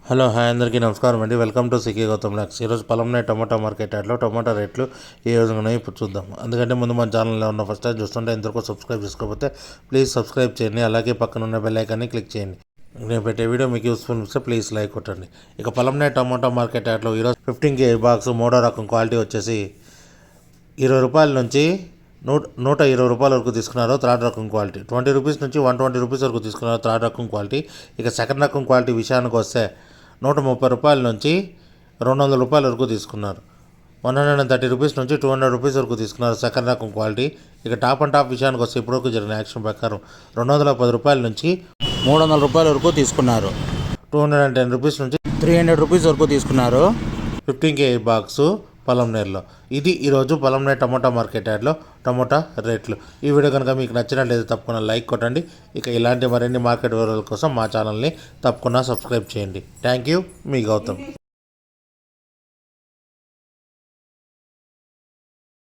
Hello hi అందరికీ నమస్కారం అండి. వెల్కమ్ టు సికే గౌతమ్ లాక్స్. ఈరోజు పొలంనే టమాటా మార్కెట్ యార్డ్లో టమాటా రేట్లు ఏ విధంగా ఉన్నాయో ఇప్పుడు చూద్దాం. అందుకంటే ముందు మన ఛానల్లో ఉన్న ఫస్ట్ టైం చూస్తుంటే ఇంతవరకు సబ్స్క్రైబ్ చేసుకోకపోతే ప్లీజ్ సబ్స్క్రైబ్ చేయండి. అలాగే పక్కన ఉన్న బెల్ ఐకాన్ని క్లిక్ చేయండి. నేను పెట్టే వీడియో మీకు యూస్ఫుల్ ఇస్తే ప్లీజ్ లైక్ కొట్టండి. ఇక పొలంనే టమాటా మార్కెట్ యార్డ్లో ఈరోజు 15 బాక్స్ మూడో రకం క్వాలిటీ వచ్చేసి 20 రూపాయల నుంచి 120 రూపాయల వరకు తీసుకున్నారు. థర్డ్ రకం క్వాలిటీ 20 రూపీస్ నుంచి 120 రూపీస్ వరకు తీసుకున్నారు థర్డ్ రకం క్వాలిటీ. ఇక సెకండ్ రకం క్వాలిటీ విషయానికి వస్తే 130 రూపాయల నుంచి 200 రూపాయల వరకు తీసుకున్నారు. 130 రూపీస్ నుంచి 200 రూపీస్ వరకు తీసుకున్నారు సెకండ్ రకం క్వాలిటీ. ఇక టాప్ అండ్ టాప్ విషయానికి వస్తే ఇప్పటివరకు జరిగిన యాక్షన్ ప్రకారం 210 రూపాయల నుంచి 300 రూపాయల వరకు తీసుకున్నారు. 210 రూపీస్ నుంచి 300 రూపీస్ వరకు తీసుకున్నారు 15 బాక్సు పొలంనేరులో. ఇది ఈరోజు పొలంనేరు టమోటా మార్కెట్ యార్డ్లో టమోటా రేట్లు. ఈ వీడియో కనుక మీకు నచ్చినట్లయితే తప్పకుండా లైక్ కొట్టండి. ఇక ఇలాంటి మరిన్ని మార్కెట్ వివరాల కోసం మా ఛానల్ని తప్పకుండా సబ్స్క్రైబ్ చేయండి. థ్యాంక్ యూ, మీ గౌతమ్.